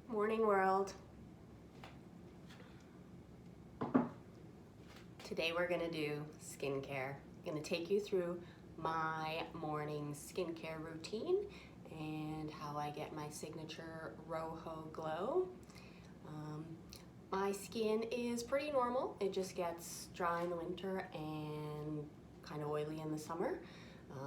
Morning world. Today we're gonna do skincare. I'm gonna take you through my morning skincare routine and how I get my signature Rojo glow. My skin is pretty normal. It just gets dry in the winter and kind of oily in the summer.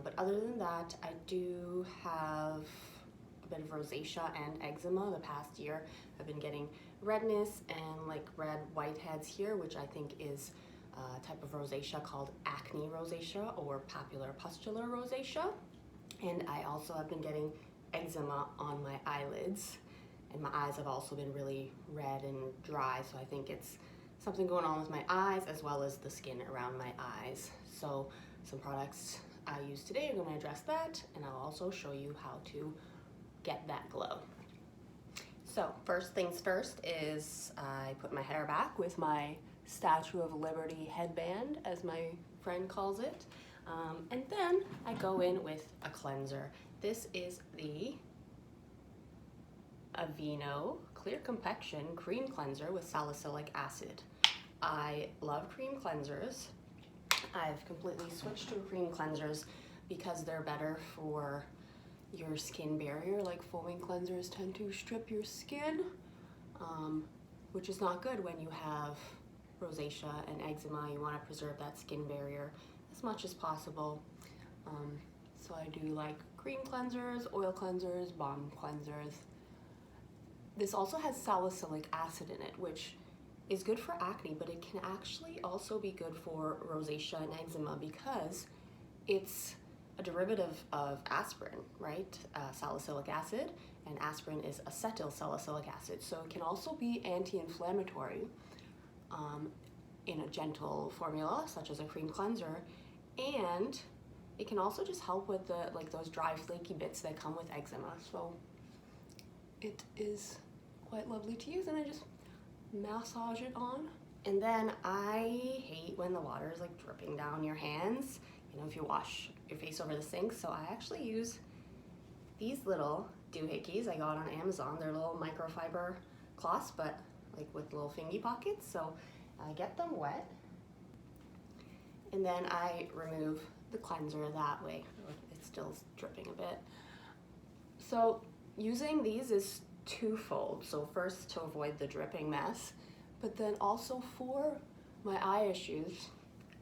But other than that, I do have a bit of rosacea and eczema. The past year I've been getting redness and like red whiteheads here, which I think is a type of rosacea called acne rosacea or papular-pustular rosacea. And I also have been getting eczema on my eyelids, and my eyes have also been really red and dry, so I think it's something going on with my eyes as well as the skin around my eyes. So some products I use today are going to address that, and I'll also show you how to get that glow. So first things first is I put my hair back with my Statue of Liberty headband, as my friend calls it, and then I go in with a cleanser. This is the Aveeno Clear Complexion Cream Cleanser with salicylic acid. I love cream cleansers. I've completely switched to cream cleansers because they're better for your skin barrier. Like foaming cleansers tend to strip your skin, which is not good when you have rosacea and eczema. You want to preserve that skin barrier as much as possible. So I do like cream cleansers, oil cleansers, balm cleansers. This also has salicylic acid in it, which is good for acne, but it can actually also be good for rosacea and eczema because it's a derivative of aspirin, right? Salicylic acid, and aspirin is acetyl salicylic acid. So it can also be anti-inflammatory in a gentle formula, such as a cream cleanser, and it can also just help with the those dry, flaky bits that come with eczema. So it is quite lovely to use, and I just massage it on. And then I hate when the water is like dripping down your hands, you know, if you wash your face over the sink. So I actually use these little doohickeys I got on Amazon. They're little microfiber cloths, but like with little fingy pockets. So I get them wet, and then I remove the cleanser that way. It's still dripping a bit. So using these is twofold. So first, to avoid the dripping mess, but then also for my eye issues,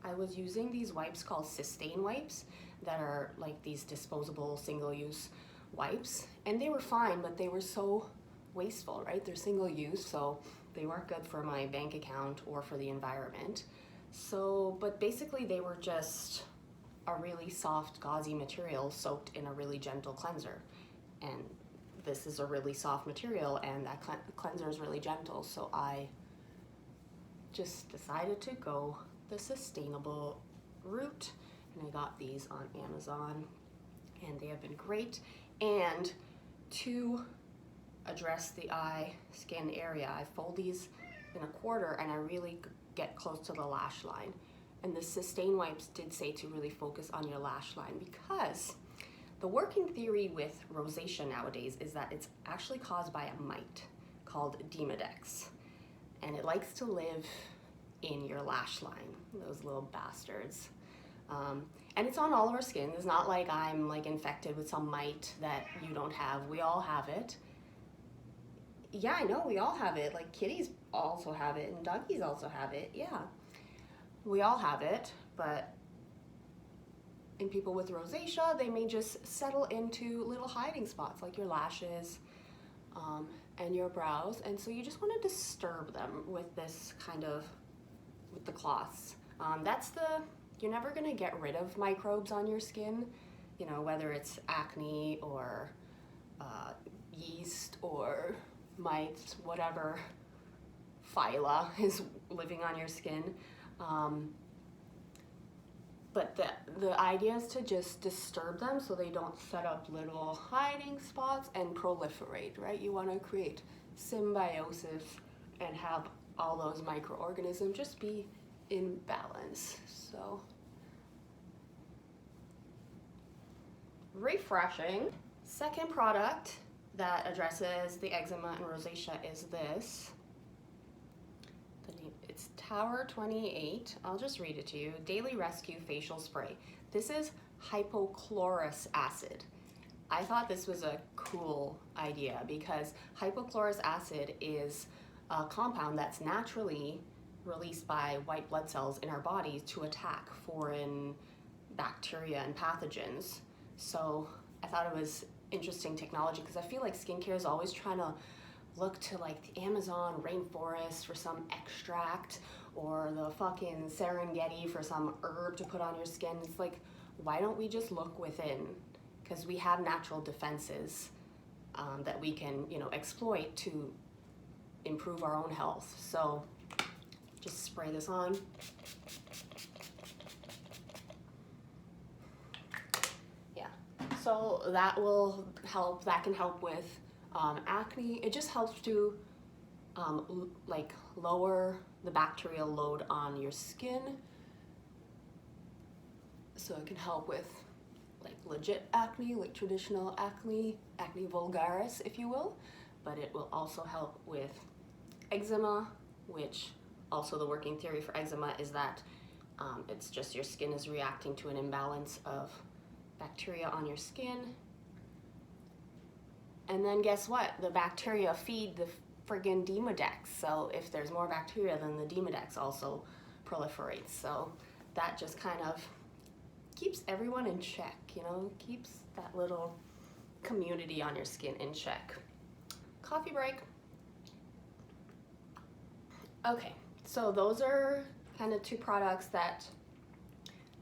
I was using these wipes called Sustain wipes that are like these disposable single-use wipes, and they were fine, but they were so wasteful, right? They're single use, so they weren't good for my bank account or for the environment. So, but basically they were just a really soft, gauzy material soaked in a really gentle cleanser. And this is a really soft material, and that cleanser is really gentle, so I just decided to go the sustainable route, and I got these on Amazon, and they have been great. And to address the eye skin area, I fold these in a quarter, and I really get close to the lash line. And the Sustain wipes did say to really focus on your lash line, because the working theory with rosacea nowadays is that it's actually caused by a mite called Demodex, and it likes to live in your lash line, those little bastards. And it's on all of our skin. It's not like I'm like infected with some mite that you don't have. We all have it. Yeah, I know, we all have it. Like kitties also have it, and doggies also have it. Yeah, we all have it, but in people with rosacea, they may just settle into little hiding spots like your lashes and your brows, and so you just want to disturb them with this kind of, with the cloths. You're never going to get rid of microbes on your skin, you know, whether it's acne or yeast or mites, whatever phyla is living on your skin. But the idea is to just disturb them so they don't set up little hiding spots and proliferate, right? You want to create symbiosis and have all those microorganisms just be in balance. So refreshing. Second product that addresses the eczema and rosacea is this. It's Tower 28. I'll just read it to you. Daily Rescue Facial Spray. This is hypochlorous acid. I thought this was a cool idea because hypochlorous acid is a compound that's naturally released by white blood cells in our bodies to attack foreign bacteria and pathogens. So I thought it was interesting technology because I feel like skincare is always trying to look to like the Amazon rainforest for some extract or the fucking Serengeti for some herb to put on your skin. It's like, why don't we just look within? Because we have natural defenses that we can, you know, exploit to improve our own health. So just spray this on. Yeah, so that will help, that can help with acne. It just helps to like lower the bacterial load on your skin. So it can help with like legit acne, like traditional acne, acne vulgaris, if you will. But it will also help with eczema, which also the working theory for eczema is that it's just your skin is reacting to an imbalance of bacteria on your skin. And then guess what? The bacteria feed the friggin' Demodex. So if there's more bacteria, then the Demodex also proliferates. So that just kind of keeps everyone in check, you know, keeps that little community on your skin in check. Coffee break. Okay, so those are kind of two products that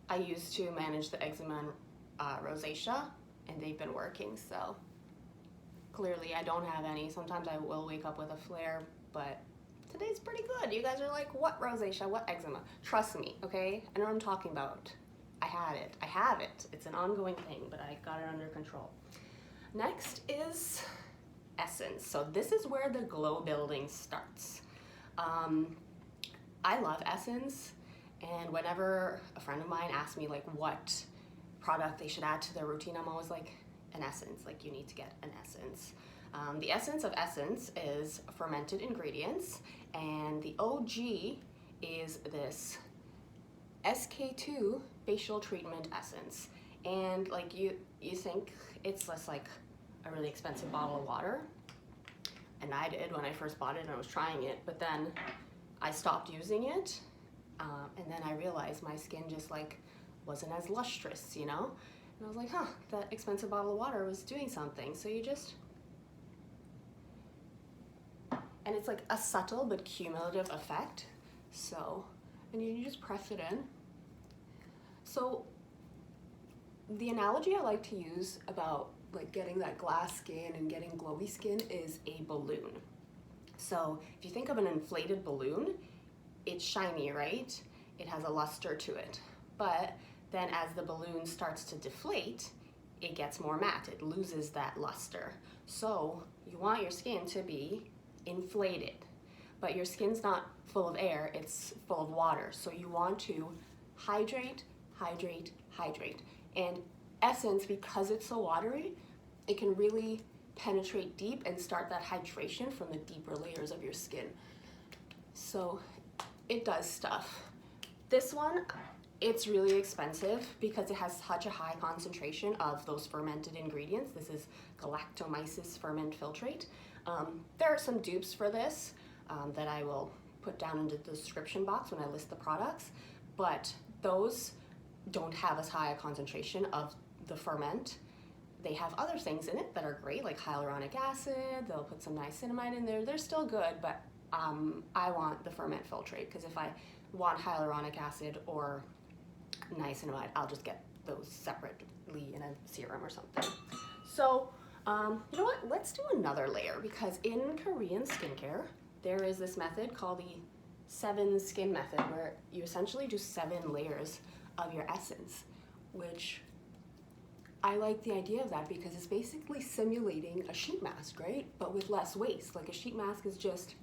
I use to manage the eczema and rosacea, and they've been working. So clearly I don't have any. Sometimes I will wake up with a flare, but today's pretty good. You guys are like, what rosacea, what eczema? Trust me, okay? I know what I'm talking about. I had it, I have it. It's an ongoing thing, but I got it under control. Next is Essence. So this is where the glow building starts. I love Essence, and whenever a friend of mine asks me like what product they should add to their routine, I'm always like, an Essence, like you need to get an Essence. The essence of Essence is fermented ingredients, and the OG is this SK2 facial treatment essence. And like you think it's just like a really expensive bottle of water, and I did when I first bought it and I was trying it, but then I stopped using it, and then I realized my skin just like wasn't as lustrous, you know? And I was like, huh, that expensive bottle of water was doing something. So you just, and it's like a subtle but cumulative effect. So, and you just press it in. So the analogy I like to use about like getting that glass skin and getting glowy skin is a balloon. So if you think of an inflated balloon, it's shiny, right? It has a luster to it. But then as the balloon starts to deflate, it gets more matte. It loses that luster. So you want your skin to be inflated, but your skin's not full of air, it's full of water. So you want to hydrate, hydrate, hydrate. And Essence, because it's so watery, it can really penetrate deep and start that hydration from the deeper layers of your skin. So it does stuff. This one, it's really expensive because it has such a high concentration of those fermented ingredients. This is galactomyces ferment filtrate. There are some dupes for this that I will put down in the description box when I list the products, but those don't have as high a concentration of the ferment. They have other things in it that are great, like hyaluronic acid. They'll put some niacinamide in there. They're still good, but I want the ferment filtrate, because if I want hyaluronic acid or niacinamide, I'll just get those separately in a serum or something. So you know what, let's do another layer, because in Korean skincare there is this method called the 7 skin method, where you essentially do 7 layers of your essence, which I like the idea of that because it's basically simulating a sheet mask, right? But with less waste. Like a sheet mask is just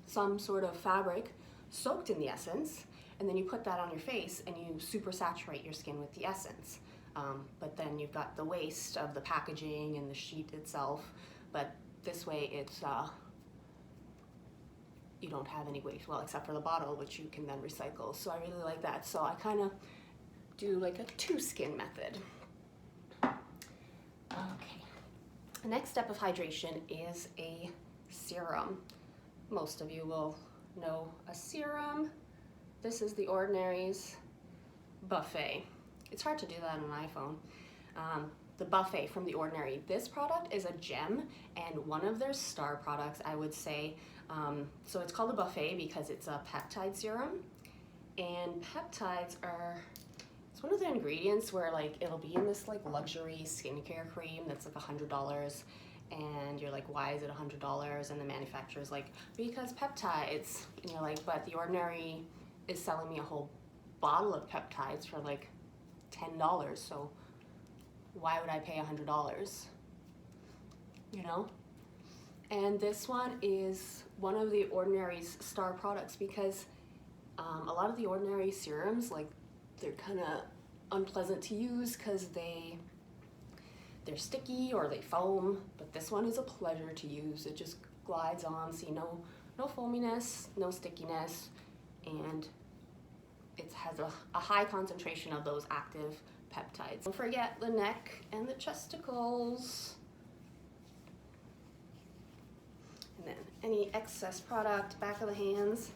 some sort of fabric soaked in the essence, and then you put that on your face and you super saturate your skin with the essence. But then you've got the waste of the packaging and the sheet itself. but this way it's you don't have any waste, well, except for the bottle, which you can then recycle. So I really like that. So I kind of do like a two skin method. Okay, the next step of hydration is a serum. Most of you will know a serum. This is the Ordinary's Buffet. It's hard to do that on an iPhone. The Buffet from The Ordinary. This product is a gem and one of their star products, I would say. So it's called a Buffet because it's a peptide serum, and peptides are, it's one of the ingredients where like it'll be in this like luxury skincare cream that's like $100, and you're like, why is it $100? And the manufacturer's like, because peptides, and you're like, but The Ordinary is selling me a whole bottle of peptides for like $10, so why would I pay $100? You know? And this one is one of The Ordinary's star products because a lot of The Ordinary serums, like, they're kind of unpleasant to use because they're sticky or they foam, but this one is a pleasure to use. It just glides on, see no foaminess, no stickiness, and it has a high concentration of those active peptides. Don't forget the neck and the chesticles. And then any excess product, back of the hands,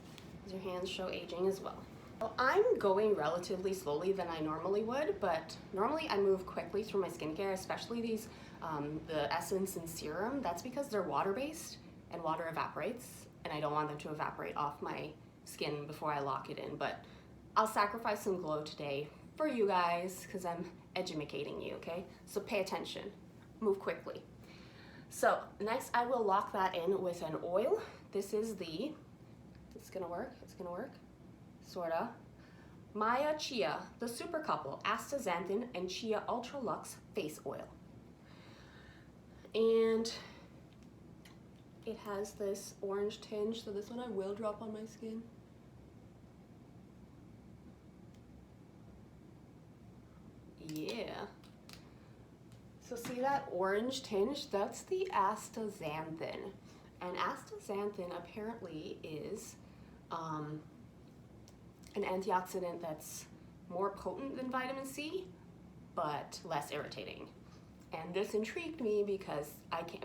as your hands show aging as well. Well, I'm going relatively slowly than I normally would, but normally I move quickly through my skincare, especially these, the essence and serum. That's because they're water-based and water evaporates, and I don't want them to evaporate off my skin before I lock it in, but I'll sacrifice some glow today for you guys because I'm educating you, okay? So pay attention, move quickly. So next I will lock that in with an oil. This is it's gonna work, sorta. Maya Chia, the Super Couple, Asanxanthin and Chia Ultra Luxe Face Oil. And it has this orange tinge, so this one I will drop on my skin. Yeah. So see that orange tinge? That's the astaxanthin. And astaxanthin apparently is an antioxidant that's more potent than vitamin C, but less irritating. And this intrigued me because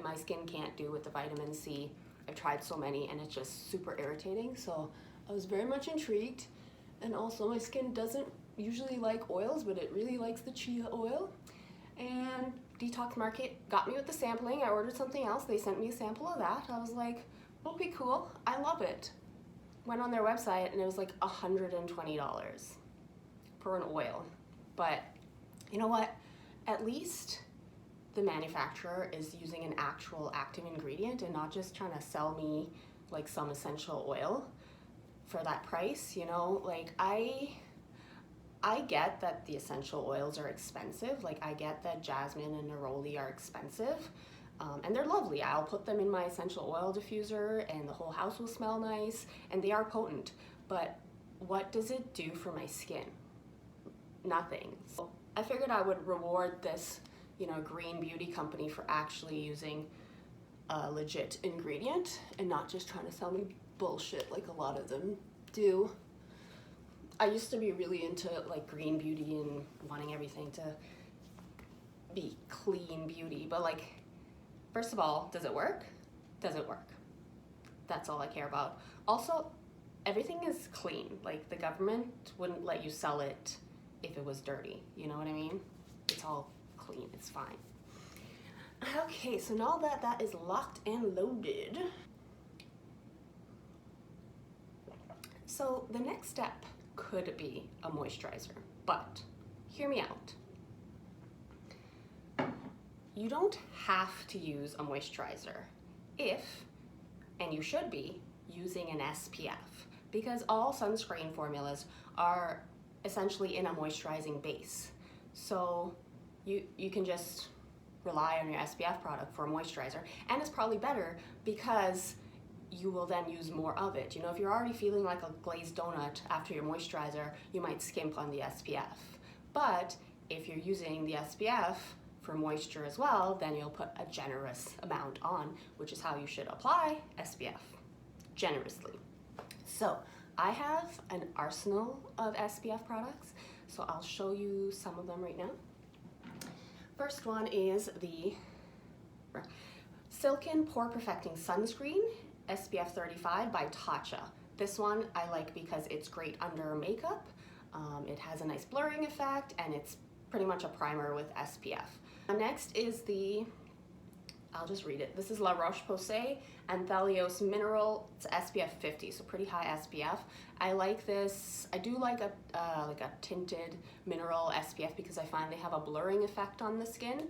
my skin can't do with the vitamin C. I've tried so many and it's just super irritating. So I was very much intrigued. And also my skin doesn't usually like oils, but it really likes the chia oil. And Detox Market got me with the sampling. I ordered something else. They sent me a sample of that. I was like, okay, cool. I love it. Went on their website and it was like $120 for an oil. But you know what? At least the manufacturer is using an actual active ingredient and not just trying to sell me like some essential oil for that price, you know? Like I get that the essential oils are expensive. Like I get that jasmine and neroli are expensive, and they're lovely. I'll put them in my essential oil diffuser and the whole house will smell nice, and they are potent. But what does it do for my skin? Nothing. So I figured I would reward this, you know, green beauty company for actually using a legit ingredient and not just trying to sell me bullshit like a lot of them do. I used to be really into like green beauty and wanting everything to be clean beauty, but like, first of all, does it work? Does it work? That's all I care about. Also, everything is clean. Like the government wouldn't let you sell it if it was dirty. You know what I mean? It's all clean, it's fine. Okay, so now that that is locked and loaded, so the next step could be a moisturizer, but hear me out. You don't have to use a moisturizer if, and you should be, using an SPF, because all sunscreen formulas are essentially in a moisturizing base. So you can just rely on your SPF product for a moisturizer, and it's probably better because you will then use more of it. You know, if you're already feeling like a glazed donut after your moisturizer, you might skimp on the SPF. But if you're using the SPF for moisture as well, then you'll put a generous amount on, which is how you should apply SPF, generously. So I have an arsenal of SPF products, so I'll show you some of them right now. First one is the SILKEN Pore Perfecting Sunscreen SPF 35 by Tatcha. This one I like because it's great under makeup. It has a nice blurring effect, and it's pretty much a primer with SPF. Next is the, I'll just read it. This is La Roche-Posay ANTHELIOS Mineral. It's SPF 50, so pretty high SPF. I like this. I do like a tinted mineral SPF because I find they have a blurring effect on the skin,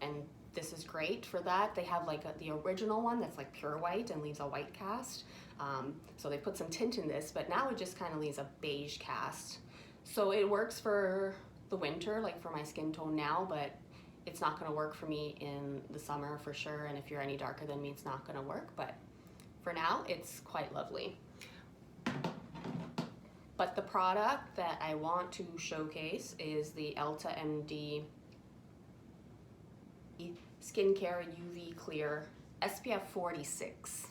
and this is great for that. They have like the original one that's like pure white and leaves a white cast. So they put some tint in this, but now it just kind of leaves a beige cast. So it works for the winter, like for my skin tone now, but it's not gonna work for me in the summer for sure. And if you're any darker than me, it's not gonna work, but for now, it's quite lovely. But the product that I want to showcase is the EltaMD Skincare UV Clear SPF 46.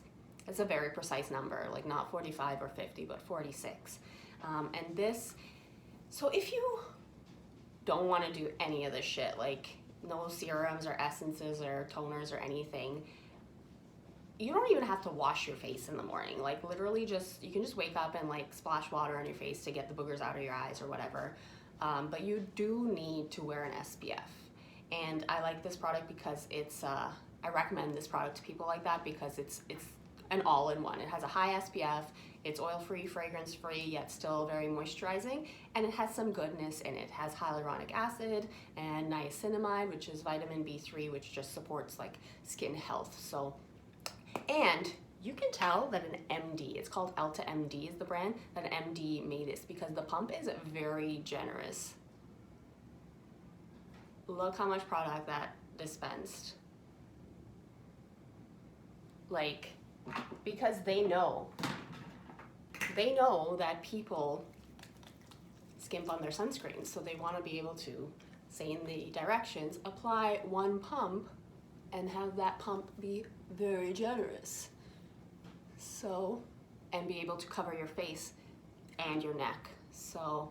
It's a very precise number, like not 45 or 50, but 46. And this, so if you don't want to do any of this shit, like no serums or essences or toners or anything, you don't even have to wash your face in the morning. Like literally just, you can just wake up and like splash water on your face to get the boogers out of your eyes or whatever. But you do need to wear an SPF. And I like this product because it's, I recommend this product to people like that because it's an all-in-one. It has a high SPF, it's oil-free, fragrance-free, yet still very moisturizing, and it has some goodness in it. It has hyaluronic acid and niacinamide, which is vitamin B3, which just supports like skin health. So, and you can tell that an MD, it's called EltaMD is the brand, that an MD made this because the pump is very generous. Look how much product that dispensed. Like, because they know that people skimp on their sunscreen, so they want to be able to say in the directions, apply one pump and have that pump be very generous. So, and be able to cover your face and your neck. So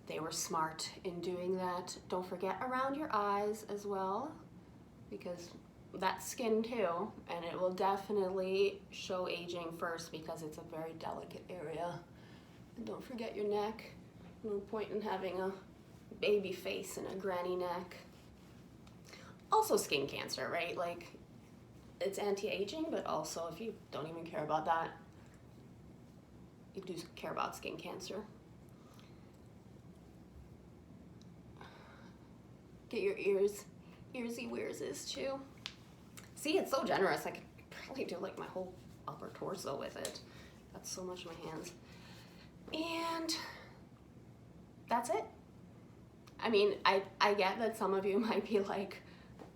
they were smart in doing that. Don't forget around your eyes as well, because that's skin too, and it will definitely show aging first because it's a very delicate area. And don't forget your neck. No point in having a baby face and a granny neck. Also skin cancer, right? Like, it's anti-aging, but also if you don't even care about that, you do care about skin cancer. Get your earsy wearses too. See, it's so generous. I could probably do like my whole upper torso with it. That's so much in my hands. And that's it. I mean, I get that some of you might be like,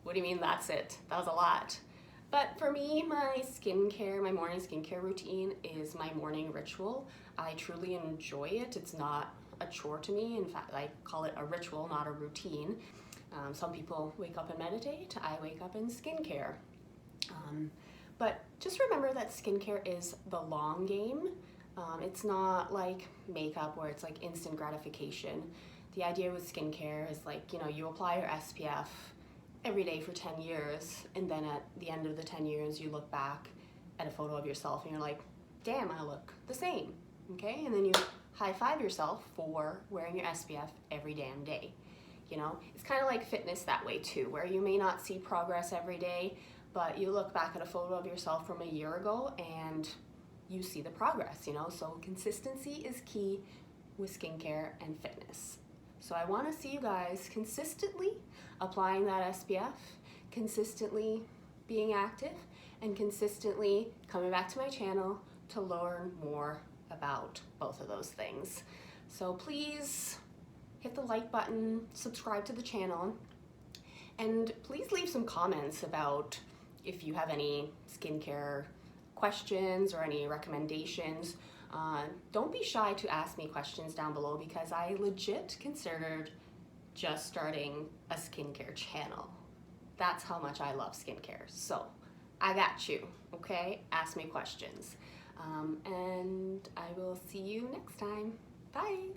what do you mean that's it? That was a lot. But for me, my skincare, my morning skincare routine is my morning ritual. I truly enjoy it. It's not a chore to me. In fact, I call it a ritual, not a routine. Some people wake up and meditate. I wake up in skincare. But just remember that skincare is the long game. It's not like makeup where it's like instant gratification. The idea with skincare is like, you know, you apply your SPF every day for 10 years, and then at the end of the 10 years, you look back at a photo of yourself and you're like, damn, I look the same, okay? And then you high-five yourself for wearing your SPF every damn day. You know, it's kind of like fitness that way too, where you may not see progress every day, but you look back at a photo of yourself from a year ago and you see the progress, you know? So consistency is key with skincare and fitness. So I want to see you guys consistently applying that SPF, consistently being active, and consistently coming back to my channel to learn more about both of those things. So please hit the like button, subscribe to the channel, and please leave some comments about if you have any skincare questions or any recommendations. Don't be shy to ask me questions down below because I legit considered just starting a skincare channel. That's how much I love skincare. So I got you, okay? Ask me questions. And I will see you next time. Bye.